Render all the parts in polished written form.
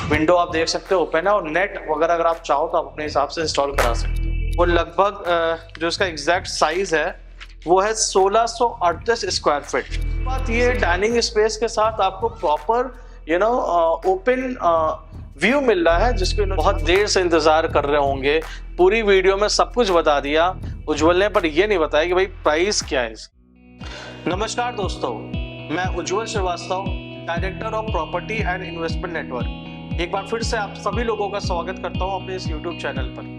Window आप देख सकते हो ओपन है, और नेट वगैरह अगर आप चाहो तो आप अपने हिसाब से इंस्टॉल करा सकते हो। वो लगभग जो इसका एग्जैक्ट साइज है वो है 1638 स्क्वायर फीट। बात ये डाइनिंग स्पेस के साथ आपको प्रॉपर ओपन व्यू मिल रहा है, जिसको बहुत देर से इंतजार कर रहे होंगे। पूरी वीडियो में सब कुछ बता दिया उज्जवल ने, पर ये नहीं बताया कि भाई प्राइस क्या है इसकी। नमस्कार दोस्तों, मैं Ujjwal Srivastava, director of property and investment network, एक बार फिर से आप सभी लोगों का स्वागत करता हूं अपने इस यूट्यूब चैनल पर।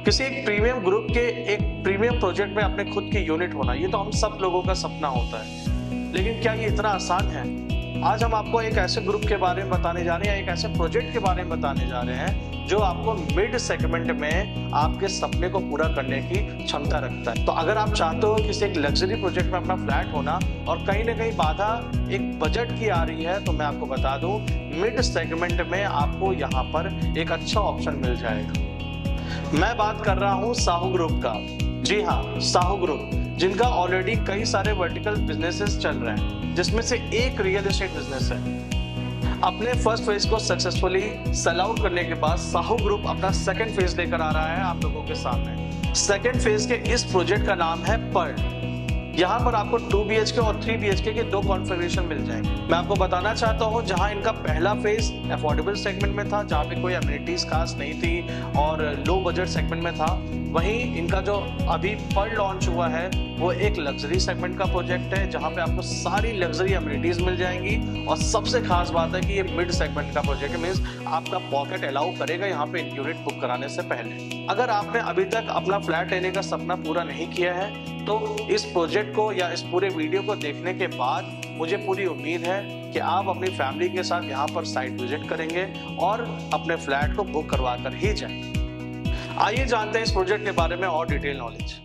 किसी एक प्रीमियम ग्रुप के एक प्रीमियम प्रोजेक्ट में अपने खुद की यूनिट होना, ये तो हम सब लोगों का सपना होता है, लेकिन क्या ये इतना आसान है? आज हम आपको एक ऐसे ग्रुप के बारे में बताने जा रहे हैं, एक ऐसे प्रोजेक्ट के बारे में बताने जा रहे हैं जो आपको मिड सेगमेंट में आपके सपने को पूरा करने की क्षमता रखता है। तो अगर आप चाहते हो किसी एक लग्जरी प्रोजेक्ट में अपना फ्लैट होना और कहीं ना कहीं बाधा एक बजट की आ रही है, तो मैं आपको बता दूं मिड सेगमेंट में आपको यहाँ पर एक अच्छा ऑप्शन मिल जाएगा। मैं बात कर रहा हूँ साहू ग्रुप का। जी हाँ, साहू ग्रुप, जिनका ऑलरेडी कई सारे वर्टिकल बिजनेसेस चल रहे हैं, जिसमें से एक रियल एस्टेट बिजनेस है। अपने फर्स्ट फेज को सक्सेसफुली सेल आउट करने के बाद साहू ग्रुप अपना सेकंड फेज लेकर आ रहा है आप लोगों के सामने। सेकंड फेज के इस प्रोजेक्ट का नाम है पर्ल। यहाँ पर आपको 2 BHK और 3 BHK के 2 कॉन्फ़िगरेशन मिल जाएंगे। मैं आपको बताना चाहता हूँ, जहाँ इनका पहला फेज अफोर्डेबल सेगमेंट में था, जहाँ पे कोई एमिनिटीज खास नहीं थी और लो बजट सेगमेंट में था, वहीं इनका जो अभी पर्ल लॉन्च हुआ है वो एक लग्जरी सेगमेंट का प्रोजेक्ट है, जहाँ पे आपको सारी लग्जरी एमिनिटीज मिल जाएंगी। और सबसे खास बात है कि ये मिड सेगमेंट का प्रोजेक्ट है, मींस आपका पॉकेट अलाउ करेगा यहाँ पे यूनिट बुक कराने से पहले। अगर आपने अभी तक अपना फ्लैट लेने का सपना पूरा नहीं किया है, तो इस प्रोजेक्ट को या इस पूरे वीडियो को देखने के बाद मुझे पूरी उम्मीद है कि आप अपनी फैमिली के साथ यहाँ पर साइट विजिट करेंगे और अपने फ्लैट को बुक करवा कर ही जाएंगे। आइए जानते हैं इस प्रोजेक्ट के बारे में और डिटेल नॉलेज।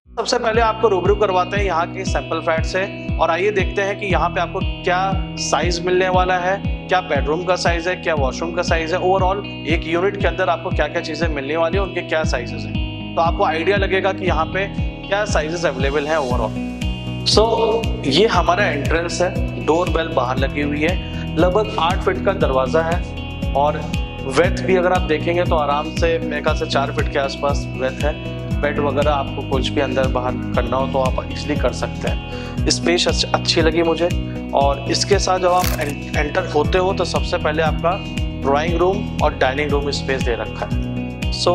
सबसे पहले आपको रूबरू करवाते हैं यहाँ के सैंपल फ्लैट से, और आइए देखते हैं कि यहाँ पे आपको क्या साइज मिलने वाला है, क्या बेडरूम का साइज है, क्या वॉशरूम का साइज है, ओवरऑल एक यूनिट के अंदर आपको क्या क्या चीजें मिलने वाली है, उनके क्या साइजेस हैं, तो आपको आइडिया लगेगा कि यहाँ पे क्या साइजेस अवेलेबल है ओवरऑल। सो ये हमारा एंट्रेंस है, डोर बेल बाहर लगी हुई है, लगभग 8 फीट का दरवाजा है, और वेथ भी अगर आप देखेंगे तो आराम से मेरे ख्याल से 4 फीट के आसपास वेथ है। बेड वगैरह आपको कुछ भी अंदर बाहर करना हो तो आप इजीली कर सकते हैं। स्पेस अच्छी लगी मुझे, और इसके साथ जब आप एंटर होते हो तो सबसे पहले आपका ड्राइंग रूम और डाइनिंग रूम स्पेस दे रखा है। सो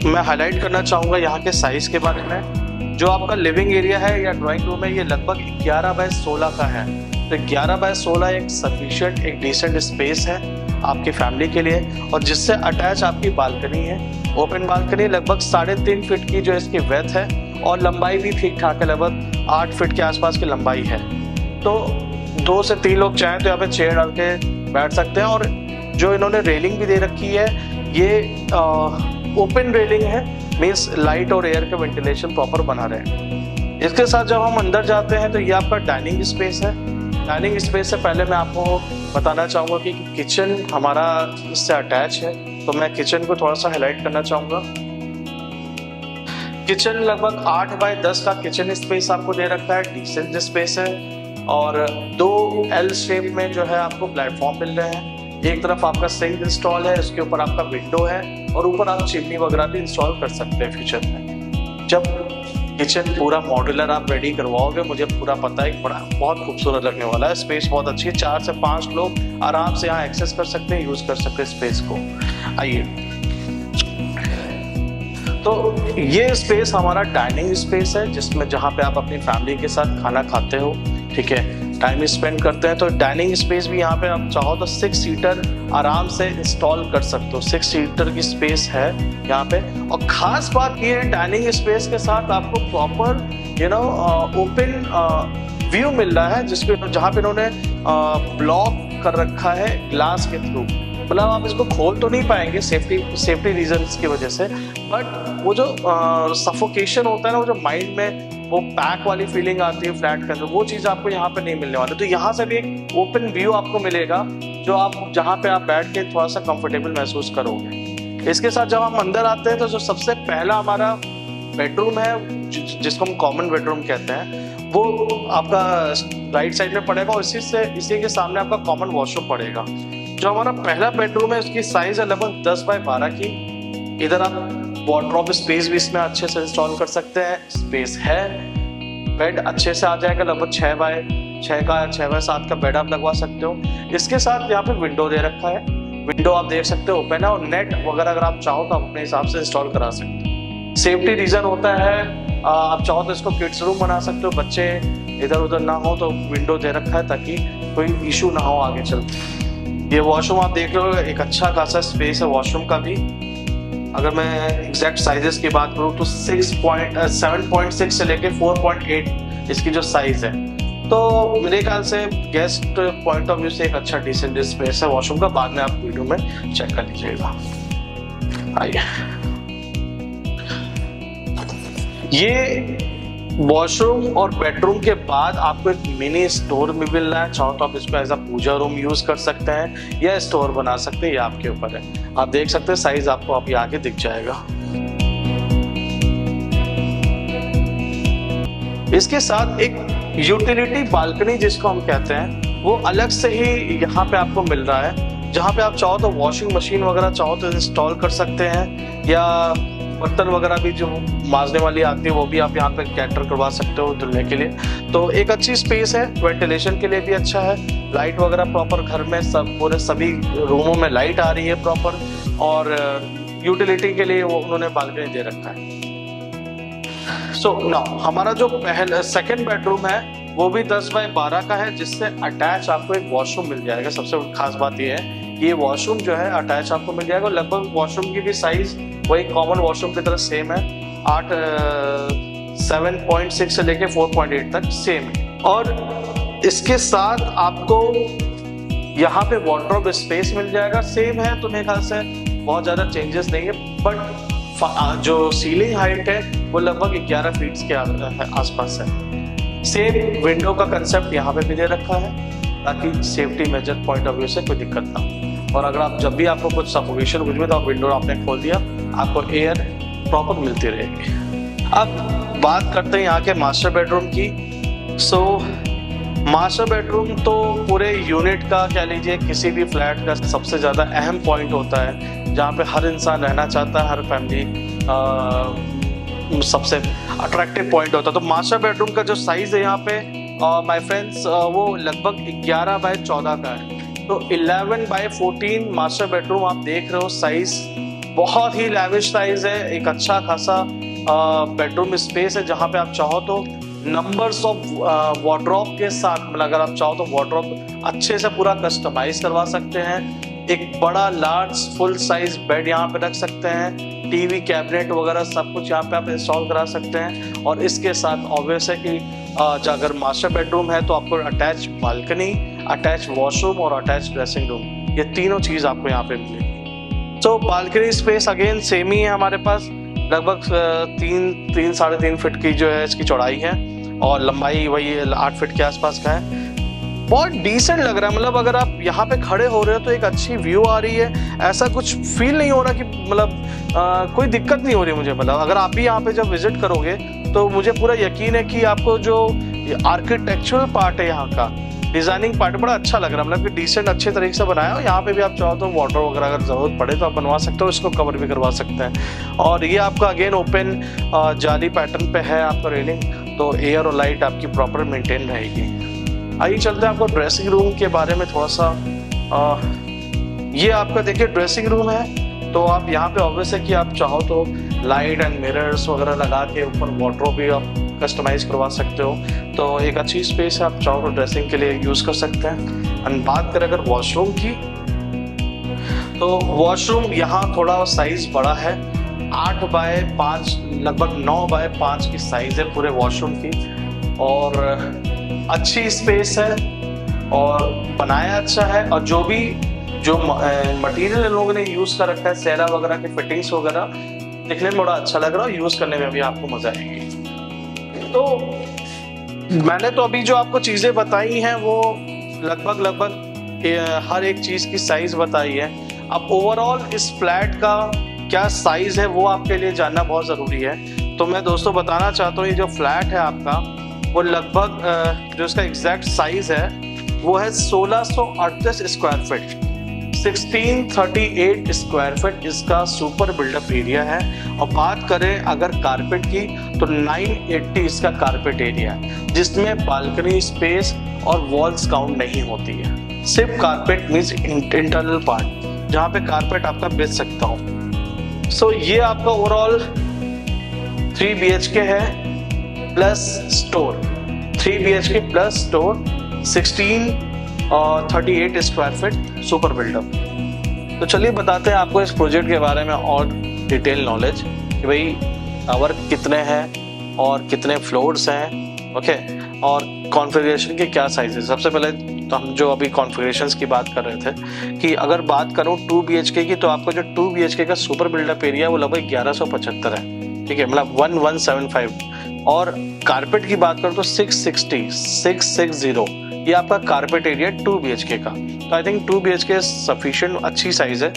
मैं हाईलाइट करना चाहूँगा यहाँ के साइज़ के बारे में। जो आपका लिविंग एरिया है या ड्राइंग रूम है, ये लगभग 11 बाय 16 का है। तो 11 बाय 16 एक सफिशिएंट, एक डिसेंट स्पेस है आपकी फैमिली के लिए, और जिससे अटैच आपकी बालकनी है, ओपन बालकनी। लगभग 3.5 फीट की जो इसकी वेथ है, और लंबाई भी ठीक ठाक है, लगभग 8 फीट के आसपास की लंबाई है। तो 2 से 3 लोग चाहें तो यहाँ पे चेयर डाल के बैठ सकते हैं। और जो इन्होंने रेलिंग भी दे रखी है, ये ओपन रेलिंग है, मीन्स लाइट और एयर का वेंटिलेशन प्रॉपर बना रहे। इसके साथ जब हम अंदर जाते हैं तो ये आपका डाइनिंग स्पेस है। डाइनिंग स्पेस से पहले मैं आपको बताना चाहूँगा कि किचन हमारा इससे अटैच है, तो मैं किचन को थोड़ा सा हाईलाइट करना चाहूँगा। किचन लगभग 8 बाय 10 का किचन स्पेस आपको दे रखा है, डिसेंट स्पेस है, और 2 L शेप में जो है आपको प्लेटफॉर्म मिल रहे हैं। एक तरफ आपका सिंक इंस्टॉल है, उसके ऊपर आपका विंडो है, और ऊपर आप चिमनी वगैरह भी इंस्टॉल कर सकते हैं फ्यूचर में। जब किचन पूरा मॉड्यूलर आप रेडी करवाओगे, मुझे पूरा पता है बहुत खूबसूरत लगने वाला है। स्पेस बहुत अच्छी है, 4 से 5 लोग आराम से यहाँ एक्सेस कर सकते हैं, यूज कर सकते हैं स्पेस को। आइए, तो ये स्पेस हमारा डाइनिंग स्पेस है, जिसमें जहाँ पे आप अपनी फैमिली के साथ खाना खाते हो, ठीक है, टाइम स्पेंड करते हैं। तो डाइनिंग स्पेस भी यहाँ पे आप चाहो तो 6 सीटर आराम से इंस्टॉल कर सकते हो। 6 सीटर की स्पेस है यहाँ पे। और खास बात ये है, डाइनिंग स्पेस के साथ आपको प्रॉपर ओपन व्यू मिल रहा है, जिसको जहाँ पे इन्होंने ब्लॉक कर रखा है ग्लास के थ्रू। मतलब आप इसको खोल तो नहीं पाएंगे सेफ्टी रीजंस की वजह से, बट वो जो सफोकेशन होता है ना, वो जो माइंड में वो पैक वाली फीलिंग आती है फ्लैट के अंदर, वो चीज़ आपको यहाँ पे नहीं मिलने वाली। तो यहाँ से भी एक ओपन व्यू आपको मिलेगा जो आप जहाँ पे आप बैठ के थोड़ा सा कंफर्टेबल महसूस करोगे। इसके साथ जब हम अंदर आते हैं तो जो सबसे पहला हमारा बेडरूम है जिसको हम कॉमन बेडरूम कहते हैं, वो आपका राइट साइड में पड़ेगा और इसी के सामने आपका कॉमन वॉशरूम पड़ेगा। जो हमारा पहला बेडरूम है उसकी साइज है लगभग 10 बाय 12 की। इधर आप वार्डरोब स्पेस भी इसमें अच्छे से इंस्टॉल कर सकते हैं, स्पेस है। बेड अच्छे से आ जाएगा, लगभग 6 बाय 6 का 6 बाय 7 का बेड आप लगवा सकते हो। इसके साथ यहाँ पे विंडो दे रखा है, विंडो आप देख सकते हो ओपन है, और नेट वगैरह अगर आप चाहो तो आप अपने हिसाब से इंस्टॉल करा सकते हो। सेफ्टी रीजन होता है, आप चाहो तो इसको किड्स रूम बना सकते हो, बच्चे इधर उधर ना हो तो विंडो दे रखा है ताकि कोई इशू ना हो आगे चलते। ये वॉशरूम आप देख रहे हो, एक अच्छा खासा स्पेस है वॉशरूम का भी। अगर मैं एग्जैक्ट साइजेस की बात करूँ तो 7.6 से लेके 4.8 इसकी जो साइज है, तो मेरे ख्याल से गेस्ट पॉइंट ऑफ व्यू से एक अच्छा डिसेंट स्पेस है वॉशरूम का। बाद में आप वीडियो में चेक कर लीजिएगा। आइए, ये वॉशरूम और बेडरूम के बाद आपको एक मिनी स्टोर भी मिल रहा है। चाहो तो आप इसको as a puja room use कर सकते हैं या स्टोर बना सकते हैं, ये आपके ऊपर है। आप देख सकते हैं साइज आपको अभी आगे दिख जाएगा। इसके साथ एक यूटिलिटी बालकनी जिसको हम कहते हैं, वो अलग से ही यहाँ पे आपको मिल रहा है, जहाँ पे आप चाहो तो वॉशिंग मशीन वगैरह चाहो तो इंस्टॉल कर सकते हैं, या बर्तन वगैरह भी जो मांजने वाली आती है वो भी आप यहाँ पे कैटर करवा सकते हो धुलने के लिए। तो एक अच्छी स्पेस है, वेंटिलेशन के लिए भी अच्छा है। लाइट वगैरह प्रॉपर घर में पूरे सभी रूमों में लाइट आ रही है प्रॉपर, और यूटिलिटी के लिए वो उन्होंने बालकनी दे रखा है। सो नाउ हमारा जो सेकंड बेडरूम है वो भी 10 बाय 12 का है, जिससे अटैच आपको एक वॉशरूम मिल जाएगा। सबसे खास बात ये है कि ये वॉशरूम जो है अटैच आपको मिल जाएगा। लगभग वॉशरूम की भी साइज वही कॉमन वॉशरूम की तरह सेम है, 7.6 से लेके 4.8 तक सेम है। और इसके साथ आपको यहाँ पे वार्डरोब स्पेस मिल जाएगा, सेम है तो मेरे ख्याल से बहुत ज़्यादा चेंजेस नहीं है। बट जो सीलिंग हाइट है वो लगभग 11 फीट के आसपास है। सेम विंडो का कंसेप्ट यहाँ पे भी दे रखा है ताकि safety major point of view से कोई दिक्कत ना हो। और अगर आप जब भी आपको कुछ सफोकेशन कुछ भी तो आप विंडो आपने खोल दिया, आपको एयर प्रॉपर मिलती रहेगी। अब बात करते हैं यहाँ के मास्टर बेडरूम की। मास्टर बेडरूम तो पूरे यूनिट का कह लीजिए किसी भी फ्लैट का सबसे ज़्यादा अहम पॉइंट होता है, जहाँ पे हर इंसान रहना चाहता है, हर फैमिली सबसे अट्रैक्टिव पॉइंट होता है। तो मास्टर बेडरूम का जो साइज़ है यहाँ पे माय फ्रेंड्स वो लगभग 11 बाय 14 का है। तो 11 बाय 14 मास्टर बेडरूम आप देख रहे हो, साइज बहुत ही लैविश साइज है। एक अच्छा खासा बेडरूम स्पेस है जहाँ पे आप चाहो तो नंबर्स ऑफ वार्डरोब के साथ, मतलब अगर आप चाहो तो वार्डरोब अच्छे से पूरा कस्टमाइज करवा सकते हैं। एक बड़ा लार्ज फुल साइज बेड यहाँ पे रख सकते हैं, टीवी कैबिनेट वगैरह सब कुछ यहाँ पे आप इंस्टॉल करा सकते हैं। और इसके साथ ऑब्वियस है कि अगर मास्टर बेडरूम है तो आपको अटैच बालकनी, अटैच वॉशरूम और अटैच ड्रेसिंग रूम, ये तीनों चीज़ आपको यहाँ पे मिलेगी। तो बालकनी स्पेस अगेन सेम ही है हमारे पास, लगभग 3-3.5 फीट की जो है इसकी चौड़ाई है, और लंबाई वही 8 फीट के आसपास का है। बहुत डिसेंट लग रहा है, मतलब अगर आप यहाँ पे खड़े हो रहे हो तो एक अच्छी व्यू आ रही है, ऐसा कुछ फील नहीं हो रहा कि मतलब कोई दिक्कत नहीं हो रही मुझे। मतलब अगर आप भी यहाँ पे जब विजिट करोगे तो मुझे पूरा यकीन है कि आपको जो आर्किटेक्चरल पार्ट है यहाँ का, डिजाइनिंग पार्ट बड़ा अच्छा लग रहा है, मतलब कि डिसेंट अच्छे तरीके से बनाया। और यहाँ पे भी आप चाहो तो वाटर वगैरह अगर जरूरत पड़े तो आप बनवा सकते हो, इसको कवर भी करवा सकते हैं। और ये आपका अगेन ओपन जाली पैटर्न पे है आपका रेलिंग, तो एयर और लाइट आपकी प्रॉपर मेंटेन रहेगी। आइए चलते हैं आपको ड्रेसिंग रूम के बारे में थोड़ा सा। ये आपका देखिए ड्रेसिंग रूम है, तो आप यहाँ पे ऑब्वियस है कि आप चाहो तो लाइट एंड मिरर्स वगैरह लगा के ऊपर वार्डरोब भी आप कस्टमाइज करवा सकते हो। तो एक अच्छी स्पेस है, आप चाहो तो ड्रेसिंग के लिए यूज़ कर सकते हैं। एंड बात करें अगर वॉशरूम की, तो वॉशरूम यहाँ थोड़ा साइज बड़ा है, 8 बाय 5 लगभग 9 बाय 5 की साइज है पूरे वॉशरूम की, और अच्छी स्पेस है और बनाया अच्छा है। और जो मटेरियल लोगों ने यूज कर रखा है, सेरा वगैरह के फिटिंग्स वगैरह दिखने में बड़ा अच्छा लग रहा है, यूज करने में भी आपको मजा आएगी। तो मैंने तो अभी जो आपको चीजें बताई हैं वो लगभग हर एक चीज़ की साइज़ बताई है। अब ओवरऑल इस फ्लैट का क्या साइज़ है वो आपके लिए जानना बहुत ज़रूरी है। तो मैं दोस्तों बताना चाहता हूँ, ये जो फ्लैट है आपका वो लगभग जो इसका एग्जैक्ट साइज़ है वो है 1638 स्क्वायर फीट, 1638 स्क्वायर फीट इसका सुपर बिल्डअप एरिया है। और बात करें अगर कारपेट की तो 980 इसका कारपेट एरिया है, जिसमें बालकनी स्पेस और वॉल्स काउंट नहीं होती है। सिर्फ कारपेट मीन्स इंटरनल पार्ट जहाँ पे कारपेट आपका बेच सकता हूँ। सो ये आपका ओवरऑल 3 BHK है plus store, 3 BHK plus store, 1638 square feet super buildup. तो चलिए बताते हैं आपको इस प्रोजेक्ट के बारे में और डिटेल नॉलेज कि भाई टावर कितने हैं और कितने फ्लोर्स हैं, ओके, और कॉन्फ़िगरेशन के क्या साइज है। सबसे पहले तो हम जो अभी कॉन्फ़िगरेशंस की बात कर रहे थे कि अगर बात करूँ 2 BHK की, तो आपको जो 2 BHK का सुपर बिल्डअप एरिया वो लगभग 1175 है, ठीक है, मतलब 1175। और कारपेट की बात करूँ तो 660 ये आपका कारपेट एरिया 2 BHK का। तो आई थिंक 2 BHK सफिशिएंट अच्छी साइज है।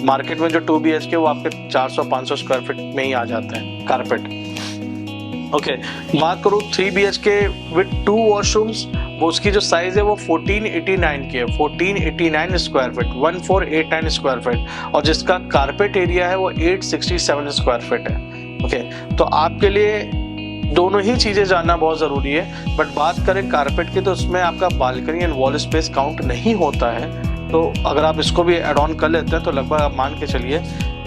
मार्केट में जो 2 BHK वो आपके 400-500 स्क्वायर फीट में ही आ जाते हैं कारपेट, ओके। बात करूँ 3 BHK विद 2 वॉशरूम्स, वो उसकी जो साइज है वो 1489 की है, 1489 स्क्वायर फीट, 1489 स्क्वायर फीट, और जिसका कारपेट एरिया है वो 867 स्क्वायर फीट है, ओके। तो आपके लिए दोनों ही चीज़ें जानना बहुत ज़रूरी है। बट बात करें कारपेट की तो उसमें आपका balcony and wall space count नहीं होता है। तो अगर आप इसको भी एड ऑन कर लेते हैं तो लगभग आप मान के चलिए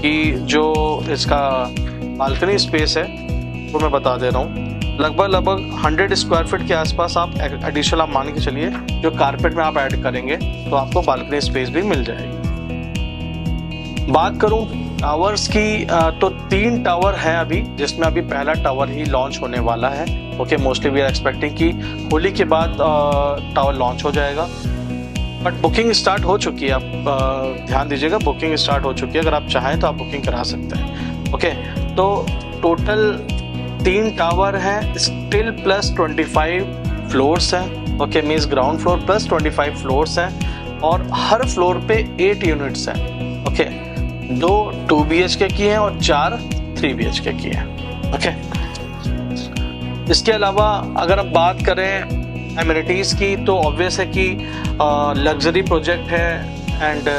कि जो इसका बालकनी स्पेस है वो मैं बता दे रहा हूँ, लगभग 100 स्क्वायर फीट के आसपास आप एडिशनल आप मान के चलिए जो कारपेट में आप ऐड करेंगे तो आपको बालकनी स्पेस भी मिल जाएगी। बात करूं टावर्स की तो 3 टावर हैं अभी, जिसमें अभी पहला टावर ही लॉन्च होने वाला है, okay. Mostly we are expecting कि होली के बाद टावर लॉन्च हो जाएगा, बट बुकिंग स्टार्ट हो चुकी है। आप ध्यान दीजिएगा, बुकिंग स्टार्ट हो चुकी है। अगर आप चाहें तो आप बुकिंग करा सकते हैं, ओके। तो टोटल 3 टावर हैं स्टिल प्लस 25 फ्लोर्स हैं, okay, means ground floor plus 25 floors हैं, और हर फ्लोर पे 8 यूनिट्स हैं, ओके। 2 2 BHK की हैं और 4 3 BHK की हैं, ओके। इसके अलावा अगर आप बात करें एमिनिटीज़ की तो ऑब्वियस है कि लग्जरी प्रोजेक्ट है एंड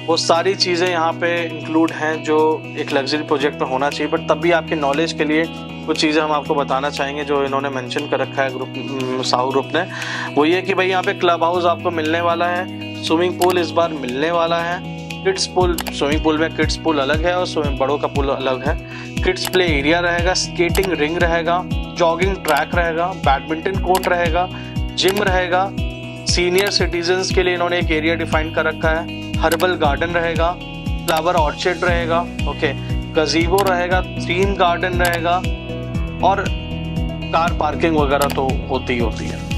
वो सारी चीज़ें यहाँ पे इंक्लूड हैं जो एक लग्जरी प्रोजेक्ट में होना चाहिए। बट तब भी आपके नॉलेज के लिए कुछ चीज़ें हम आपको बताना चाहेंगे जो इन्होंने मेंशन कर रखा है ग्रुप, साहू ग्रुप ने। वो ये कि भाई यहाँ पे क्लब हाउस आपको मिलने वाला है, स्विमिंग पूल इस बार मिलने वाला है, किड्स पूल, स्विमिंग पूल में किड्स पूल अलग है और स्विमिंग बड़ों का पूल अलग है, किड्स प्ले एरिया रहेगा, स्केटिंग रिंग रहेगा, जॉगिंग ट्रैक रहेगा, बैडमिंटन कोर्ट रहेगा, जिम रहेगा, सीनियर सिटीजन्स के लिए इन्होंने एक एरिया डिफाइन कर रखा है, हर्बल गार्डन रहेगा, फ्लावर ऑर्चर्ड रहेगा, ओके, गजीबो रहेगा, थीम गार्डन रहेगा, और कार पार्किंग वगैरह तो होती है,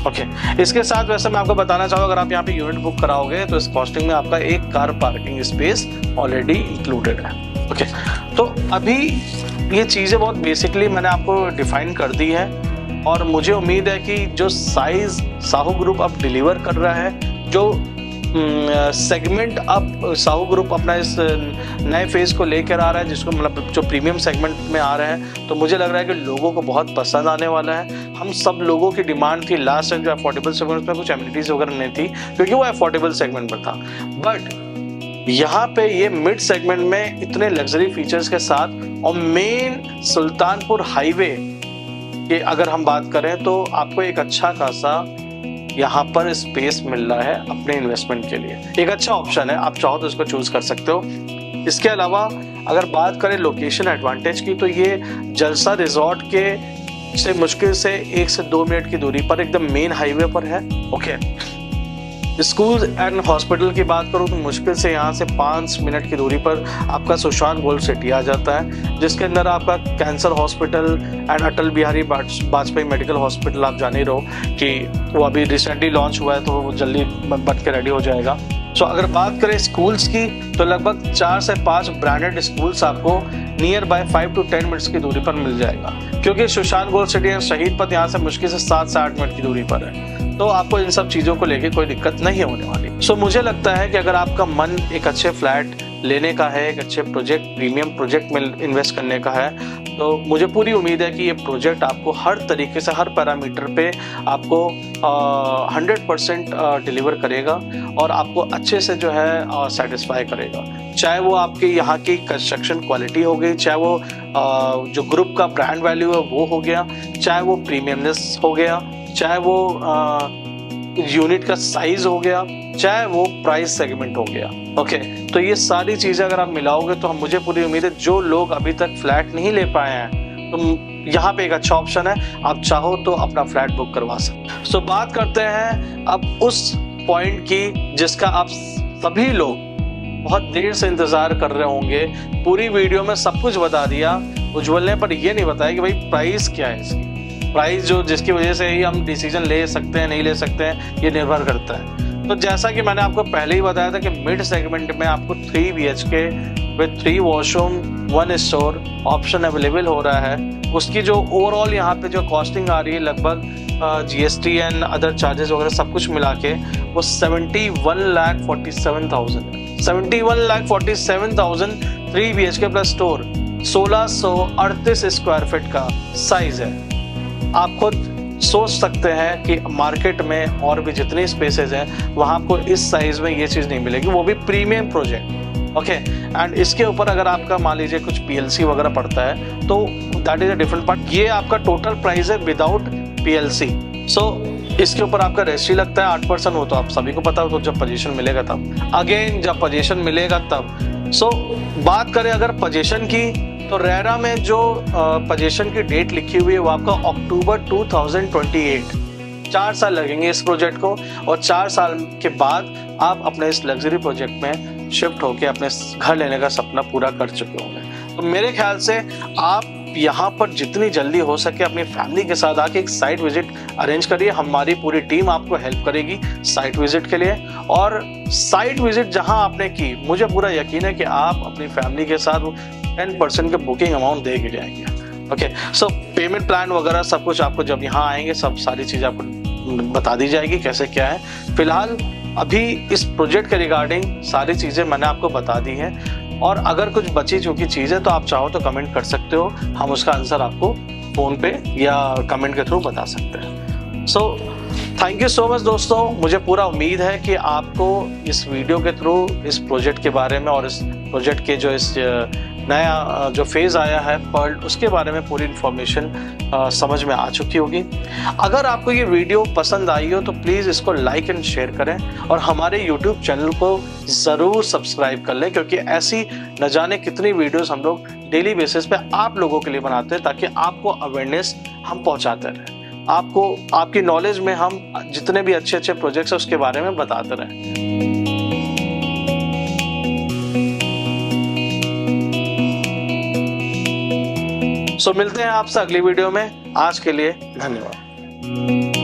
ओके। इसके साथ वैसे मैं आपको बताना चाहूँगा अगर आप यहाँ पे यूनिट बुक कराओगे तो इस कॉस्टिंग में आपका एक car parking space already included है, ओके। तो अभी ये चीज़ें बहुत बेसिकली मैंने आपको डिफाइन कर दी है, और मुझे उम्मीद है कि जो साइज साहू ग्रुप अब डिलीवर कर रहा है, जो सेगमेंट अब साहू ग्रुप अपना इस नए फेज को लेकर आ रहा है, जिसको मतलब जो प्रीमियम सेगमेंट में आ रहे हैं, तो मुझे लग रहा है कि लोगों को बहुत पसंद आने वाला है। हम सब लोगों की डिमांड थी लास्ट टाइम जो अफोर्डेबल सेगमेंट में कुछ एमिनिटीज वगैरह नहीं थी क्योंकि वो अफोर्डेबल सेगमेंट में था, बट यहाँ पे ये मिड सेगमेंट में इतने लग्जरी फीचर्स के साथ, और मेन सुल्तानपुर हाईवे के अगर हम बात करें तो आपको एक अच्छा खासा यहाँ पर स्पेस मिल रहा है अपने इन्वेस्टमेंट के लिए। एक अच्छा ऑप्शन है, आप चाहो तो इसको चूज कर सकते हो। इसके अलावा अगर बात करें लोकेशन एडवांटेज की तो ये जलसा रिजॉर्ट के से मुश्किल से 1 से 2 मिनट की दूरी पर एकदम मेन हाईवे पर है, ओके। स्कूल एंड हॉस्पिटल की बात करूँ तो मुश्किल से यहाँ से 5 मिनट की दूरी पर आपका सुशांत गोल्ड सिटी आ जाता है, जिसके अंदर आपका cancer hospital and Atal Bihari Vajpayee medical hospital आप जान ही रहो कि वो अभी रिसेंटली लॉन्च हुआ है तो वो जल्दी बन के रेडी हो जाएगा। सो अगर बात करें स्कूल्स की तो लगभग 4 से 5 ब्रांडेड स्कूल्स आपको नियर बाय 5 to 10 मिनट्स की दूरी पर मिल जाएगा, क्योंकि सुशांत गोल्ड सिटी एंड शहीद पथ यहाँ से मुश्किल से 7 से 8 मिनट की दूरी पर है। तो आपको इन सब चीज़ों को लेके कोई दिक्कत नहीं होने वाली। सो मुझे लगता है कि अगर आपका मन एक अच्छे फ्लैट लेने का है, एक अच्छे प्रोजेक्ट, प्रीमियम प्रोजेक्ट में इन्वेस्ट करने का है, तो मुझे पूरी उम्मीद है कि ये प्रोजेक्ट आपको हर तरीके से, हर पैरामीटर पे आपको 100% डिलीवर करेगा और आपको अच्छे से जो है सेटिस्फाई करेगा। चाहे वो आपके यहाँ की कंस्ट्रक्शन क्वालिटी हो गई, चाहे वो जो ग्रुप का ब्रांड वैल्यू है वो हो गया, चाहे वो प्रीमियमनेस हो गया, चाहे वो यूनिट का साइज हो गया, चाहे वो प्राइस सेगमेंट हो गया। ओके, तो ये सारी चीज़ें अगर आप मिलाओगे तो मुझे पूरी उम्मीद है जो लोग अभी तक फ्लैट नहीं ले पाए हैं, तो यहाँ पे एक अच्छा ऑप्शन है, आप चाहो तो अपना फ्लैट बुक करवा सकते। सो बात करते हैं अब उस पॉइंट की जिसका आप सभी लोग बहुत देर से इंतज़ार कर रहे होंगे। पूरी वीडियो में सब कुछ बता दिया उज्ज्वल ने, पर ये नहीं बताया कि भाई प्राइस क्या है इसकी। प्राइस जो जिसकी वजह से ही हम डिसीजन ले सकते हैं नहीं ले सकते हैं, ये निर्भर करता है। तो जैसा कि मैंने आपको पहले ही बताया था कि मिड सेगमेंट में आपको 3 BHK with 3 washroom 1 store option available हो रहा है। उसकी जो ओवरऑल यहाँ पे जो कॉस्टिंग आ रही है, लगभग GST एंड अदर चार्जेस वगैरह सब कुछ मिला के वो 71,47,000 है। 71,47,000 3 BHK plus store, 1638 square feet का साइज है। आप खुद सोच सकते हैं कि मार्केट में और भी जितनी स्पेसेस हैं वहाँ आपको इस साइज में ये चीज़ नहीं मिलेगी, वो भी प्रीमियम प्रोजेक्ट। ओके, एंड इसके ऊपर अगर आपका मान लीजिए कुछ PLC वगैरह पड़ता है तो that is a different part. ये आपका टोटल प्राइस है विदाउट PLC। सो इसके ऊपर आपका रजिस्ट्री लगता है 8%, हो तो आप सभी को पता हो, तो जब पोजीशन मिलेगा तब, अगेन जब पोजीशन मिलेगा तब। सो बात करें अगर पोजीशन की, तो रेरा में जो पोजीशन की डेट लिखी हुई है वो आपका अक्टूबर 2028। 4 साल लगेंगे इस प्रोजेक्ट को, और 4 साल के बाद आप अपने इस लग्जरी प्रोजेक्ट में शिफ्ट होकर अपने घर लेने का सपना पूरा कर चुके होंगे। तो मेरे ख्याल से आप यहाँ पर जितनी जल्दी हो सके अपनी फैमिली के साथ आके एक साइट विजिट अरेंज करिए। हमारी पूरी टीम आपको हेल्प करेगी साइट विजिट के लिए, और साइट विजिट जहाँ आपने की, मुझे पूरा यकीन है कि आप अपनी फैमिली के साथ 10% के बुकिंग अमाउंट दे के जाएंगे। ओके, सो पेमेंट प्लान वगैरह सब कुछ आपको जब यहाँ आएंगे सब सारी चीज़ें आपको बता दी जाएगी कैसे क्या है। फिलहाल अभी इस प्रोजेक्ट के रिगार्डिंग सारी चीज़ें मैंने आपको बता दी हैं, और अगर कुछ बची चुकी चीज़ है तो आप चाहो तो कमेंट कर सकते हो, हम उसका आंसर आपको फ़ोन पे या कमेंट के थ्रू बता सकते हैं। So thank you so much दोस्तों, मुझे पूरा उम्मीद है कि आपको इस वीडियो के थ्रू इस प्रोजेक्ट के बारे में और इस प्रोजेक्ट के जो इस नया जो फेज़ आया है पर्ल, उसके बारे में पूरी इन्फॉर्मेशन समझ में आ चुकी होगी। अगर आपको ये वीडियो पसंद आई हो तो प्लीज़ इसको लाइक एंड शेयर करें, और हमारे YouTube चैनल को ज़रूर सब्सक्राइब कर लें, क्योंकि ऐसी न जाने कितनी वीडियोस हम लोग डेली बेसिस पे आप लोगों के लिए बनाते हैं, ताकि आपको अवेयरनेस हम पहुंचाते रहें, आपको आपकी नॉलेज में हम जितने भी अच्छे अच्छे प्रोजेक्ट्स हैं उसके बारे में बताते रहें। सो मिलते हैं आपसे अगली वीडियो में। आज के लिए धन्यवाद।